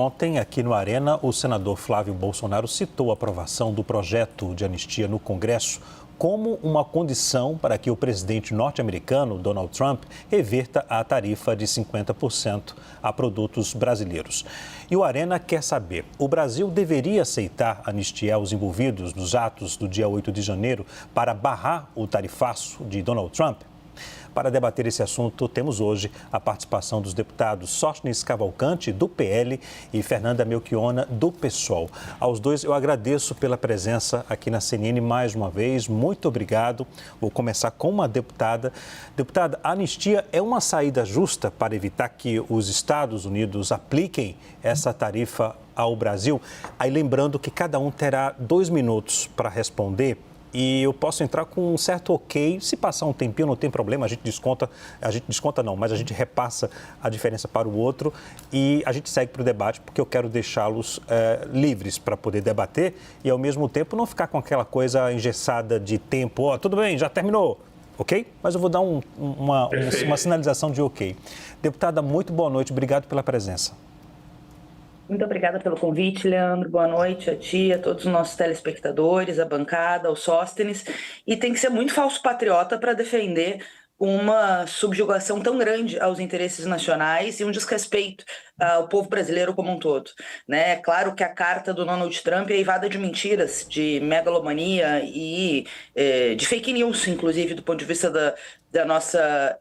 Ontem, aqui no Arena, o senador Flávio Bolsonaro citou a aprovação do projeto de anistia no Congresso como uma condição para que o presidente norte-americano, Donald Trump, reverta a tarifa de 50% a produtos brasileiros. E o Arena quer saber, o Brasil deveria aceitar anistiar os envolvidos nos atos do dia 8 de janeiro para barrar o tarifaço de Donald Trump? Para debater esse assunto, temos hoje a participação dos deputados Sóstenes Cavalcante, do PL, e Fernanda Melchiona, do PSOL. Aos dois, eu agradeço pela presença aqui na CNN mais uma vez. Muito obrigado. Vou começar com uma deputada. Deputada, a anistia é uma saída justa para evitar que os Estados Unidos apliquem essa tarifa ao Brasil? Aí lembrando que cada um terá 2 minutos para responder. E eu posso entrar com um certo ok, se passar um tempinho não tem problema, a gente desconta não, mas a gente repassa a diferença para o outro e a gente segue para o debate, porque eu quero deixá-los livres para poder debater e ao mesmo tempo não ficar com aquela coisa engessada de tempo, tudo bem, já terminou, ok? Mas eu vou dar uma sinalização de ok. Deputada, muito boa noite, obrigado pela presença. Muito obrigada pelo convite, Leandro. Boa noite a ti, a todos os nossos telespectadores, a bancada, os Sóstenes. E tem que ser muito falso patriota para defender uma subjugação tão grande aos interesses nacionais e um desrespeito ao povo brasileiro como um todo, né? É claro que a carta do Donald Trump é eivada de mentiras, de megalomania e de fake news, inclusive, do ponto de vista da nossa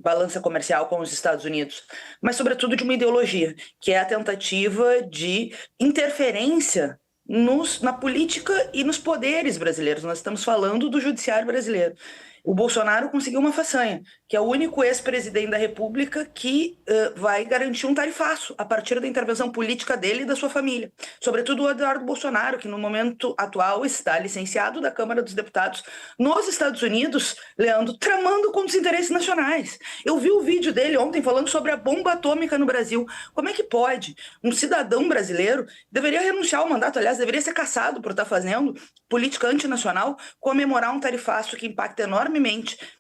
balança comercial com os Estados Unidos, mas sobretudo de uma ideologia, que é a tentativa de interferência na política e nos poderes brasileiros. Nós estamos falando do judiciário brasileiro. O Bolsonaro conseguiu uma façanha, que é o único ex-presidente da República que vai garantir um tarifaço a partir da intervenção política dele e da sua família. Sobretudo o Eduardo Bolsonaro, que no momento atual está licenciado da Câmara dos Deputados nos Estados Unidos, Leandro, tramando contra os interesses nacionais. Eu vi o vídeo dele ontem falando sobre a bomba atômica no Brasil. Como é que pode? Um cidadão brasileiro deveria renunciar ao mandato, aliás, deveria ser cassado por estar fazendo política antinacional, comemorar um tarifaço que impacta enormemente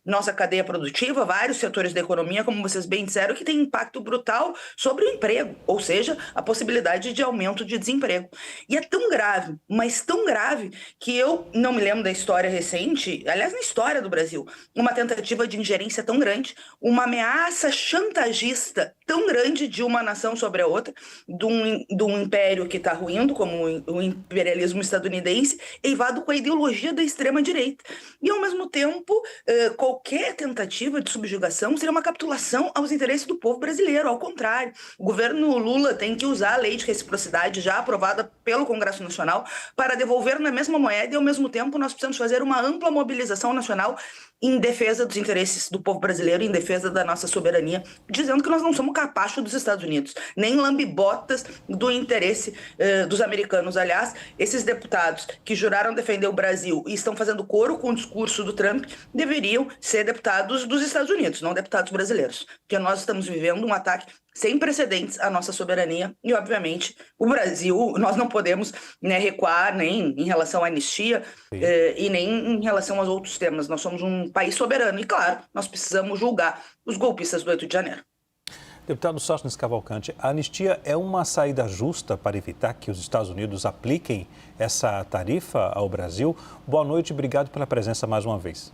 nossa cadeia produtiva, vários setores da economia, como vocês bem disseram, que tem impacto brutal sobre o emprego, ou seja, a possibilidade de aumento de desemprego. E é tão grave, mas tão grave, que eu não me lembro da história recente, aliás, na história do Brasil, uma tentativa de ingerência tão grande, uma ameaça chantagista tão grande de uma nação sobre a outra, de um império que está ruindo, como o imperialismo estadunidense, eivado com a ideologia da extrema-direita. E, ao mesmo tempo, qualquer tentativa de subjugação seria uma capitulação aos interesses do povo brasileiro. Ao contrário, o governo Lula tem que usar a lei de reciprocidade já aprovada pelo Congresso Nacional para devolver na mesma moeda e, ao mesmo tempo, nós precisamos fazer uma ampla mobilização nacional em defesa dos interesses do povo brasileiro, em defesa da nossa soberania, dizendo que nós não somos capacho dos Estados Unidos, nem lambibotas do interesse dos americanos. Aliás, esses deputados que juraram defender o Brasil e estão fazendo coro com o discurso do Trump deveriam ser deputados dos Estados Unidos, não deputados brasileiros, porque nós estamos vivendo um ataque sem precedentes à nossa soberania e, obviamente, o Brasil, nós não podemos recuar nem em relação à anistia e nem em relação aos outros temas. Nós somos um país soberano e, claro, nós precisamos julgar os golpistas do 8 de janeiro. Deputado Sóstenes Cavalcante, a anistia é uma saída justa para evitar que os Estados Unidos apliquem essa tarifa ao Brasil? Boa noite e obrigado pela presença mais uma vez.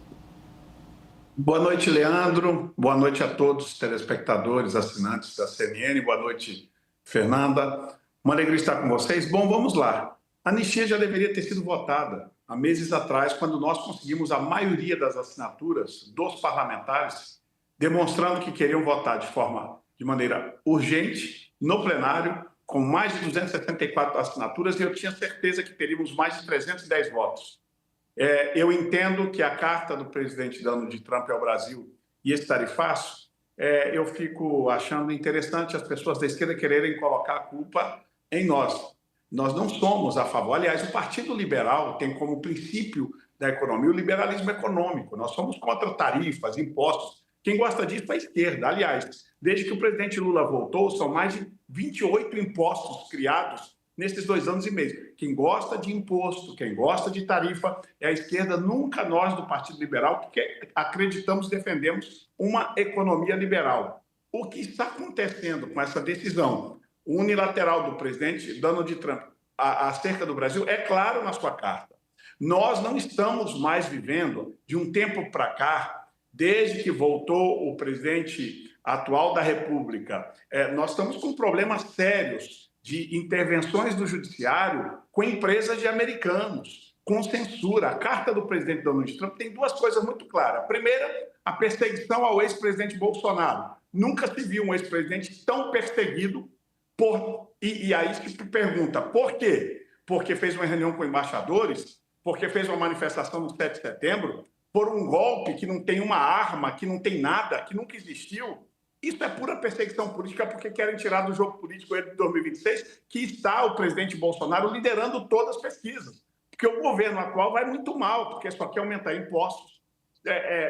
Boa noite, Leandro. Boa noite a todos os telespectadores, assinantes da CNN. Boa noite, Fernanda. Uma alegria estar com vocês. Bom, vamos lá. A anistia já deveria ter sido votada há meses atrás, quando nós conseguimos a maioria das assinaturas dos parlamentares, demonstrando que queriam votar de maneira urgente, no plenário, com mais de 274 assinaturas, e eu tinha certeza que teríamos mais de 310 votos. Eu entendo que a carta do presidente Donald Trump ao Brasil e esse tarifaço, eu fico achando interessante as pessoas da esquerda quererem colocar a culpa em nós. Nós não somos a favor. Aliás, o Partido Liberal tem como princípio da economia o liberalismo econômico. Nós somos contra tarifas, impostos. Quem gosta disso é a esquerda. Aliás, desde que o presidente Lula voltou, são mais de 28 impostos criados nesses 2 anos e meio. Quem gosta de imposto, quem gosta de tarifa é a esquerda, nunca nós do Partido Liberal, porque acreditamos, defendemos uma economia liberal. O que está acontecendo com essa decisão unilateral do presidente Donald Trump acerca do Brasil é claro na sua carta. Nós não estamos mais vivendo de um tempo para cá, desde que voltou o presidente atual da República, nós estamos com problemas sérios de intervenções do judiciário com empresas de americanos, com censura. A carta do presidente Donald Trump tem duas coisas muito claras. A primeira, a perseguição ao ex-presidente Bolsonaro. Nunca se viu um ex-presidente tão perseguido e aí se pergunta por quê? Porque fez uma reunião com embaixadores, porque fez uma manifestação no 7 de setembro, por um golpe que não tem uma arma, que não tem nada, que nunca existiu. Isso é pura perseguição política, porque querem tirar do jogo político ele de 2026, que está o presidente Bolsonaro liderando todas as pesquisas. Porque o governo atual vai muito mal, porque só quer aumentar impostos,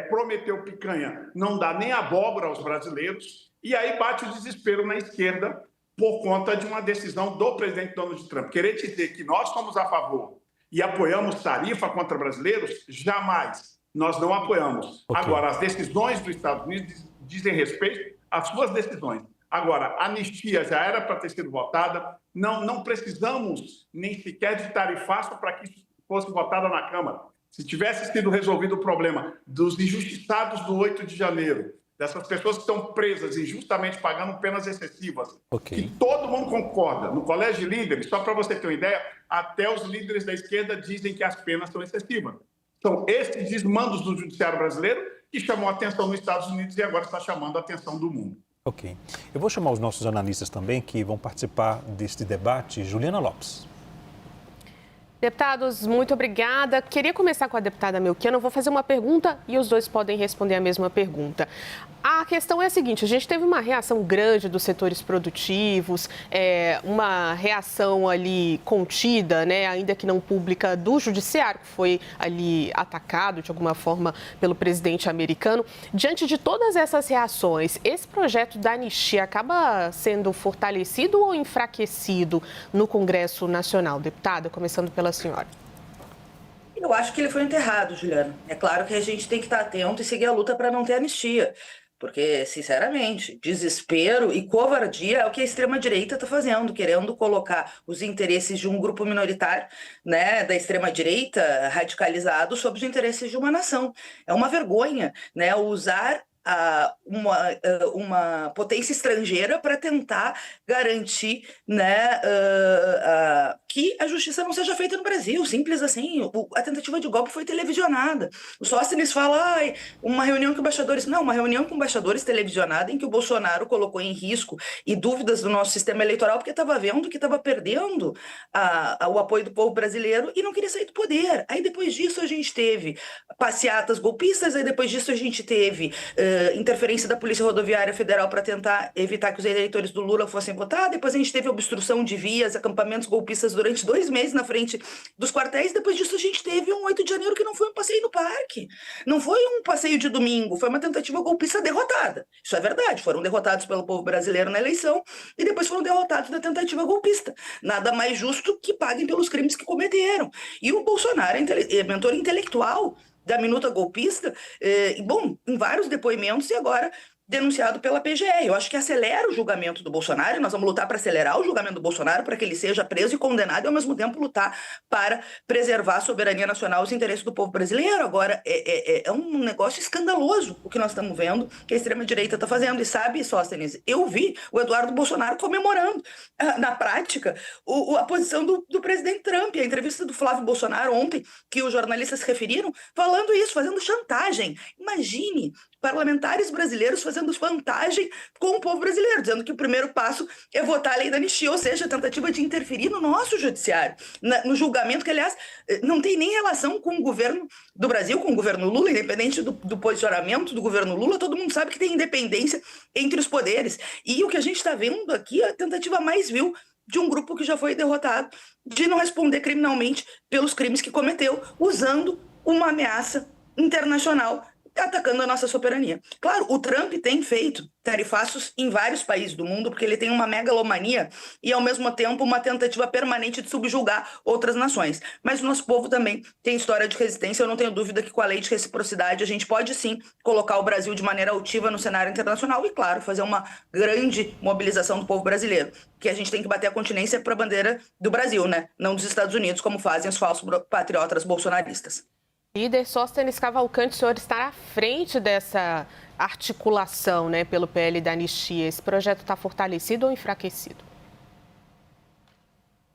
prometeu picanha, não dá nem abóbora aos brasileiros, e aí bate o desespero na esquerda por conta de uma decisão do presidente Donald Trump. Querer dizer que nós somos a favor e apoiamos tarifa contra brasileiros, jamais. Nós não apoiamos. Okay. Agora, as decisões dos Estados Unidos dizem respeito às suas decisões. Agora, a anistia já era para ter sido votada, não precisamos nem sequer de tarifaço para que isso fosse votada na Câmara. Se tivesse sido resolvido o problema dos injustiçados do 8 de janeiro, dessas pessoas que estão presas injustamente pagando penas excessivas, que todo mundo concorda. No Colégio de Líderes, só para você ter uma ideia, até os líderes da esquerda dizem que as penas são excessivas. São esses desmandos do judiciário brasileiro que chamou a atenção nos Estados Unidos e agora está chamando a atenção do mundo. Ok. Eu vou chamar os nossos analistas também que vão participar deste debate. Juliana Lopes. Deputados, muito obrigada. Queria começar com a deputada Melchiano. Eu vou fazer uma pergunta e os dois podem responder a mesma pergunta. A questão é a seguinte, a gente teve uma reação grande dos setores produtivos, uma reação ali contida, né, ainda que não pública, do judiciário, que foi ali atacado de alguma forma pelo presidente americano. Diante de todas essas reações, esse projeto da anistia acaba sendo fortalecido ou enfraquecido no Congresso Nacional? Deputada, começando pela senhora. Eu acho que ele foi enterrado, Juliana. É claro que a gente tem que estar atento e seguir a luta para não ter anistia. Porque, sinceramente, desespero e covardia é o que a extrema-direita está fazendo, querendo colocar os interesses de um grupo minoritário, né, da extrema-direita radicalizado sobre os interesses de uma nação. É uma vergonha, né, usar uma potência estrangeira para tentar garantir, né, que a justiça não seja feita no Brasil, simples assim. A tentativa de golpe foi televisionada. O Sóstenes fala, uma reunião com embaixadores. Não, uma reunião com embaixadores televisionada em que o Bolsonaro colocou em risco e dúvidas do nosso sistema eleitoral porque estava vendo que estava perdendo o apoio do povo brasileiro e não queria sair do poder. Aí depois disso a gente teve passeatas golpistas, aí depois disso a gente teve interferência da Polícia Rodoviária Federal para tentar evitar que os eleitores do Lula fossem votar, depois a gente teve obstrução de vias, acampamentos golpistas durante 2 meses na frente dos quartéis, depois disso a gente teve um 8 de janeiro que não foi um passeio no parque, não foi um passeio de domingo, foi uma tentativa golpista derrotada. Isso é verdade, foram derrotados pelo povo brasileiro na eleição e depois foram derrotados na tentativa golpista. Nada mais justo que paguem pelos crimes que cometeram. E o Bolsonaro é mentor intelectual da minuta golpista, em vários depoimentos e agora denunciado pela PGR. Eu acho que acelera o julgamento do Bolsonaro, e nós vamos lutar para acelerar o julgamento do Bolsonaro, para que ele seja preso e condenado, e ao mesmo tempo lutar para preservar a soberania nacional e os interesses do povo brasileiro. Agora, é um negócio escandaloso o que nós estamos vendo, que a extrema-direita está fazendo. E sabe, Sóstenes, eu vi o Eduardo Bolsonaro comemorando, na prática, a posição do presidente Trump. A entrevista do Flávio Bolsonaro ontem, que os jornalistas se referiram, falando isso, fazendo chantagem. Imagine parlamentares brasileiros fazendo vantagem com o povo brasileiro, dizendo que o primeiro passo é votar a lei da anistia, ou seja, a tentativa de interferir no nosso judiciário, no julgamento que, aliás, não tem nem relação com o governo do Brasil, com o governo Lula, independente do posicionamento do governo Lula, todo mundo sabe que tem independência entre os poderes. E o que a gente está vendo aqui é a tentativa mais vil de um grupo que já foi derrotado, de não responder criminalmente pelos crimes que cometeu, usando uma ameaça internacional atacando a nossa soberania. Claro, o Trump tem feito tarifaços em vários países do mundo, porque ele tem uma megalomania e, ao mesmo tempo, uma tentativa permanente de subjugar outras nações. Mas o nosso povo também tem história de resistência. Eu não tenho dúvida que, com a lei de reciprocidade, a gente pode, sim, colocar o Brasil de maneira altiva no cenário internacional e, claro, fazer uma grande mobilização do povo brasileiro, que a gente tem que bater a continência para a bandeira do Brasil, né? Não dos Estados Unidos, como fazem os falsos patriotas bolsonaristas. Líder Sóstenes Cavalcante, o senhor está à frente dessa articulação, né, pelo PL da anistia. Esse projeto está fortalecido ou enfraquecido?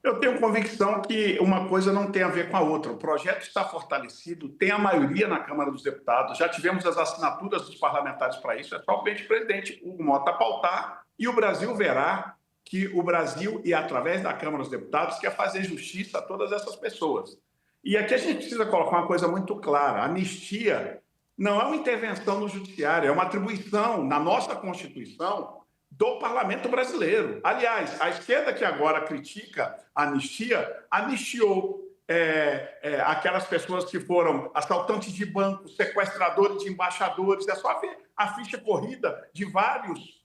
Eu tenho convicção que uma coisa não tem a ver com a outra. O projeto está fortalecido, tem a maioria na Câmara dos Deputados, já tivemos as assinaturas dos parlamentares para isso, é só o presidente Hugo Mota pautar e o Brasil verá que o Brasil, e através da Câmara dos Deputados, quer fazer justiça a todas essas pessoas. E aqui a gente precisa colocar uma coisa muito clara: a anistia não é uma intervenção no judiciário, é uma atribuição na nossa Constituição do Parlamento brasileiro. Aliás, a esquerda que agora critica a anistia, anistiou aquelas pessoas que foram assaltantes de bancos, sequestradores de embaixadores. É só ver a ficha corrida de vários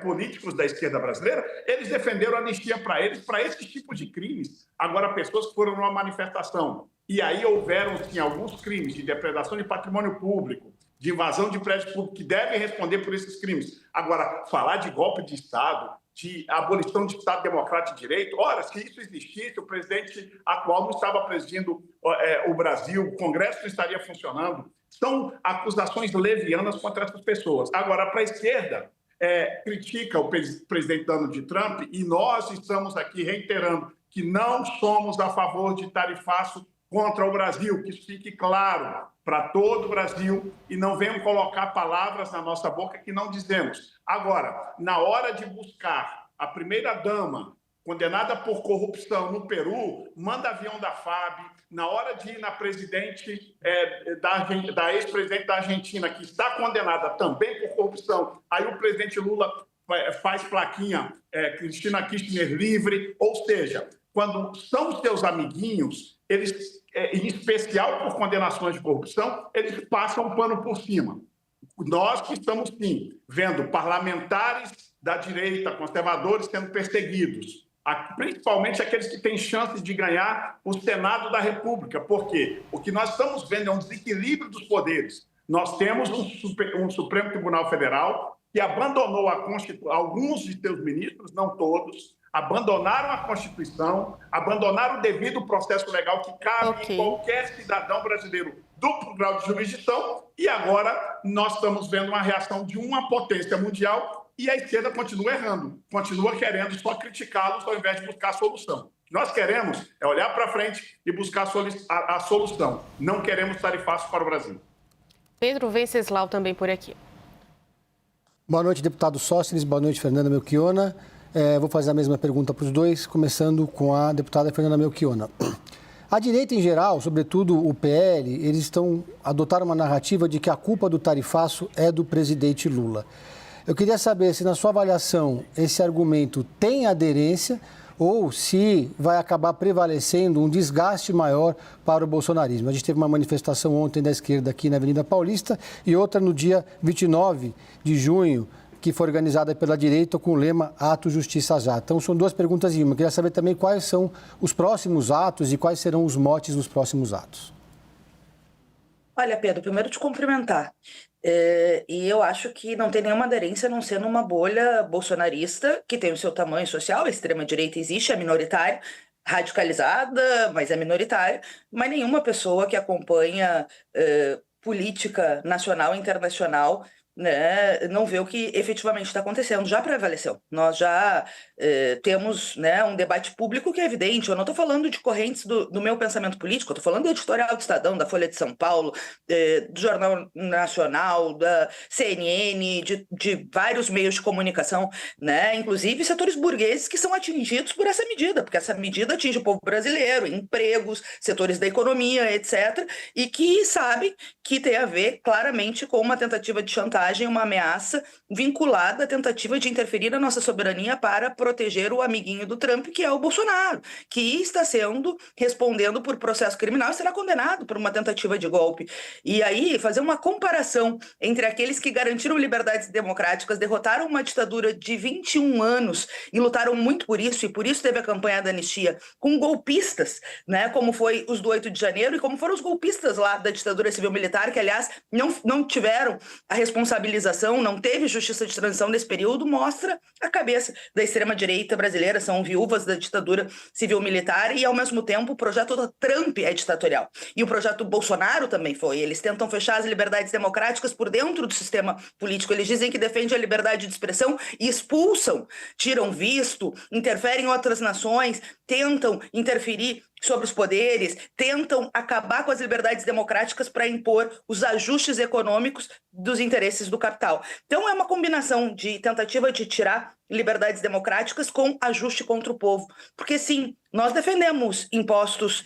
políticos da esquerda brasileira. Eles defenderam a anistia para eles, para esse tipo de crimes. Agora, pessoas que foram numa manifestação e aí houveram, sim, alguns crimes de depredação de patrimônio público, de invasão de prédios públicos, que devem responder por esses crimes. Agora, falar de golpe de Estado, de abolição de Estado Democrático de Direito, ora, se isso existisse, o presidente atual não estava presidindo o Brasil, o Congresso não estaria funcionando. São acusações levianas contra essas pessoas. Agora, para a esquerda, critica o presidente Donald Trump, e nós estamos aqui reiterando que não somos a favor de tarifaço contra o Brasil, que isso fique claro para todo o Brasil e não venham colocar palavras na nossa boca que não dizemos. Agora, na hora de buscar a primeira-dama condenada por corrupção no Peru, manda avião da FAB. Na hora de ir na presidente, da ex-presidente da Argentina, que está condenada também por corrupção, aí o presidente Lula faz plaquinha, Cristina Kirchner livre. Ou seja, quando são seus amiguinhos, eles, em especial por condenações de corrupção, eles passam um pano por cima. Nós que estamos, sim, vendo parlamentares da direita, conservadores, sendo perseguidos, principalmente aqueles que têm chances de ganhar o Senado da República, porque o que nós estamos vendo é um desequilíbrio dos poderes. Nós temos um Supremo Tribunal Federal que abandonou alguns de seus ministros, não todos, abandonaram a Constituição, abandonaram o devido processo legal que cabe em qualquer cidadão brasileiro duplo grau de jurisdição, e agora nós estamos vendo uma reação de uma potência mundial e a esquerda continua errando, continua querendo só criticá-los ao invés de buscar a solução. O que nós queremos é olhar para frente e buscar a solução. Não queremos tarifaço para o Brasil. Pedro Venceslau também por aqui. Boa noite, deputado Sóstenes. Boa noite, Fernanda Melchiona. Vou fazer a mesma pergunta para os dois, começando com a deputada Fernanda Melchiona. A direita em geral, sobretudo o PL, eles adotaram uma narrativa de que a culpa do tarifaço é do presidente Lula. Eu queria saber se, na sua avaliação, esse argumento tem aderência ou se vai acabar prevalecendo um desgaste maior para o bolsonarismo. A gente teve uma manifestação ontem da esquerda aqui na Avenida Paulista e outra no dia 29 de junho, que foi organizada pela direita com o lema Ato Justiça Já. Então, são duas perguntas em uma. Eu queria saber também quais são os próximos atos e quais serão os motes dos próximos atos. Olha, Pedro, primeiro te cumprimentar. E eu acho que não tem nenhuma aderência a não ser numa bolha bolsonarista que tem o seu tamanho social. A extrema-direita existe, é minoritária, radicalizada, mas é minoritária. Mas nenhuma pessoa que acompanha política nacional e internacional, né, não vê o que efetivamente está acontecendo. Já prevaleceu. Nós já temos, né, um debate público que é evidente. Eu não estou falando de correntes do meu pensamento político, eu estou falando do editorial do Estadão, da Folha de São Paulo, do Jornal Nacional, da CNN, de vários meios de comunicação, né, inclusive setores burgueses que são atingidos por essa medida, porque essa medida atinge o povo brasileiro, empregos, setores da economia, etc., e que sabem que tem a ver claramente com uma tentativa de chantagem chantagem, uma ameaça vinculada à tentativa de interferir na nossa soberania para proteger o amiguinho do Trump, que é o Bolsonaro, que está respondendo por processo criminal e será condenado por uma tentativa de golpe. E aí, fazer uma comparação entre aqueles que garantiram liberdades democráticas, derrotaram uma ditadura de 21 anos e lutaram muito por isso, e por isso teve a campanha da anistia, com golpistas, né, como foi os do 8 de janeiro e como foram os golpistas lá da ditadura civil-militar, que, aliás, não tiveram a responsabilização, não teve justiça de transição nesse período, mostra a cabeça da extrema-direita brasileira, são viúvas da ditadura civil-militar e, ao mesmo tempo, o projeto do Trump é ditatorial. E o projeto Bolsonaro também foi. Eles tentam fechar as liberdades democráticas por dentro do sistema político. Eles dizem que defendem a liberdade de expressão e expulsam, tiram visto, interferem em outras nações, tentam interferir sobre os poderes, tentam acabar com as liberdades democráticas para impor os ajustes econômicos dos interesses do capital. Então é uma combinação de tentativa de tirar liberdades democráticas com ajuste contra o povo. Porque sim, nós defendemos impostos,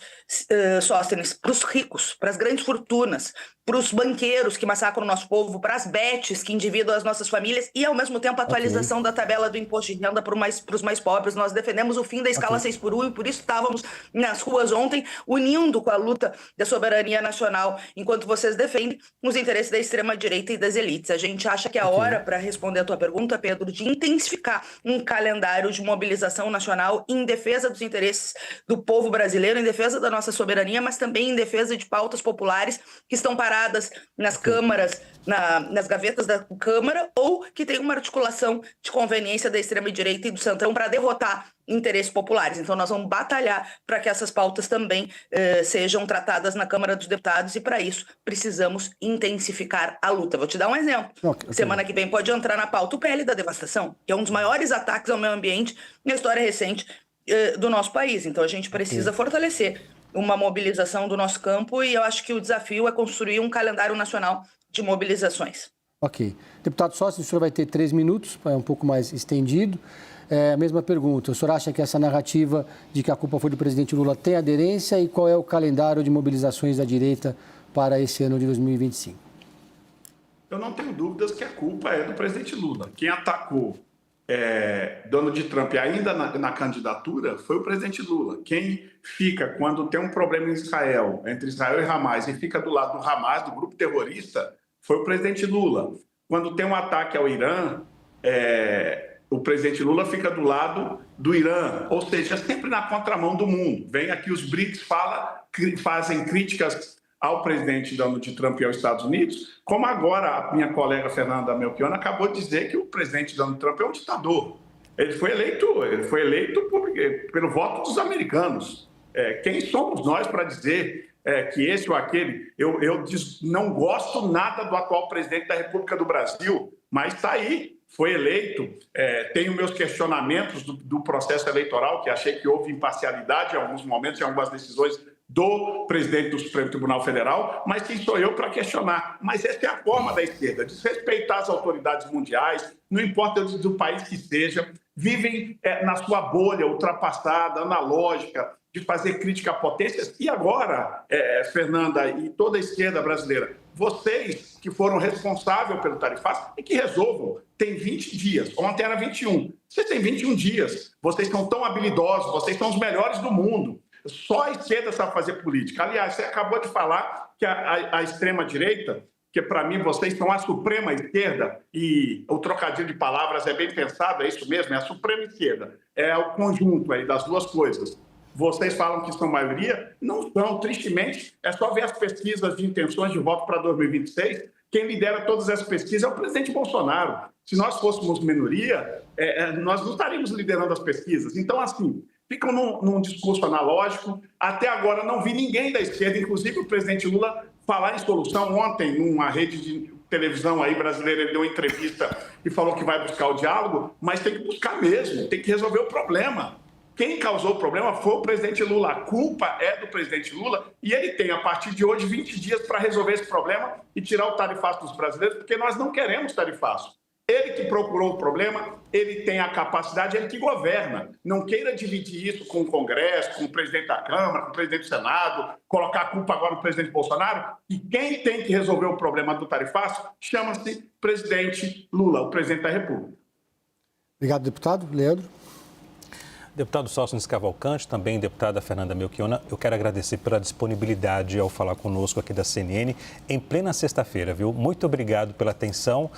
Sóstenes, para os ricos, para as grandes fortunas, para os banqueiros que massacram o nosso povo, para as betes que endividam as nossas famílias e, ao mesmo tempo, a atualização da tabela do imposto de renda para os mais pobres. Nós defendemos o fim da escala 6x1 e por isso estávamos nas ruas ontem, unindo com a luta da soberania nacional, enquanto vocês defendem os interesses da extrema-direita e das elites. A gente acha que é a hora, para responder a tua pergunta, Pedro, de intensificar um calendário de mobilização nacional em defesa dos interesses do povo brasileiro, em defesa da nossa soberania, mas também em defesa de pautas populares que estão paradas nas câmaras, nas gavetas da Câmara, ou que tem uma articulação de conveniência da extrema-direita e do centrão para derrotar interesses populares. Então nós vamos batalhar para que essas pautas também sejam tratadas na Câmara dos Deputados e para isso precisamos intensificar a luta. Vou te dar um exemplo. Semana que vem pode entrar na pauta o PL da devastação, que é um dos maiores ataques ao meio ambiente na história recente do nosso país. Então a gente precisa fortalecer uma mobilização do nosso campo e eu acho que o desafio é construir um calendário nacional de mobilizações. Ok. Deputado Sóstenes, o senhor vai ter 3 minutos, é um pouco mais estendido. A mesma pergunta, o senhor acha que essa narrativa de que a culpa foi do presidente Lula tem aderência e qual é o calendário de mobilizações da direita para esse ano de 2025? Eu não tenho dúvidas que a culpa é do presidente Lula. Quem atacou Donald Trump ainda na candidatura foi o presidente Lula. Quem fica, quando tem um problema em Israel, entre Israel e Hamas, e fica do lado do Hamas, do grupo terrorista, foi o presidente Lula. Quando tem um ataque ao Irã, o presidente Lula fica do lado do Irã, ou seja, sempre na contramão do mundo. Vem aqui os BRICS, fazem críticas ao presidente Donald Trump e aos Estados Unidos, como agora a minha colega Fernanda Melchiona acabou de dizer que o presidente Donald Trump é um ditador. Ele foi eleito pelo voto dos americanos. Quem somos nós para dizer que esse ou aquele... Eu não gosto nada do atual presidente da República do Brasil, mas está aí. Foi eleito, tenho meus questionamentos do processo eleitoral, que achei que houve imparcialidade em alguns momentos, em algumas decisões do presidente do Supremo Tribunal Federal, mas quem sou eu para questionar? Mas essa é a forma da esquerda, desrespeitar as autoridades mundiais, não importa do país que seja, vivem na sua bolha ultrapassada, analógica, de fazer crítica a potências. E agora, Fernanda e toda a esquerda brasileira, vocês que foram responsáveis pelo tarifaço e que resolvam, tem 20 dias, ontem era 21, vocês têm 21 dias, vocês são tão habilidosos, vocês são os melhores do mundo, só a esquerda sabe fazer política. Aliás, você acabou de falar que a extrema-direita, que para mim vocês são a suprema esquerda, e o trocadilho de palavras é bem pensado, é isso mesmo, é a suprema esquerda, é o conjunto aí das duas coisas. Vocês falam que são maioria, não são, tristemente, é só ver as pesquisas de intenções de voto para 2026, quem lidera todas essas pesquisas é o presidente Bolsonaro. Se nós fôssemos minoria, nós não estaríamos liderando as pesquisas. Então, assim, ficam num discurso analógico. Até agora não vi ninguém da esquerda, inclusive o presidente Lula, falar em solução. Ontem, numa rede de televisão aí brasileira, ele deu uma entrevista e falou que vai buscar o diálogo, mas tem que buscar mesmo, tem que resolver o problema. Quem causou o problema foi o presidente Lula. A culpa é do presidente Lula e ele tem, a partir de hoje, 20 dias para resolver esse problema e tirar o tarifaço dos brasileiros, porque nós não queremos tarifaço. Ele que procurou o problema, ele tem a capacidade, ele que governa. Não queira dividir isso com o Congresso, com o presidente da Câmara, com o presidente do Senado, colocar a culpa agora no presidente Bolsonaro. E quem tem que resolver o problema do tarifaço chama-se presidente Lula, o presidente da República. Obrigado, deputado. Leandro? Deputado Sóstenes Cavalcante, também deputada Fernanda Melchiona, eu quero agradecer pela disponibilidade ao falar conosco aqui da CNN em plena sexta-feira, viu? Muito obrigado pela atenção,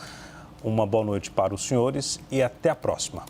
uma boa noite para os senhores e até a próxima.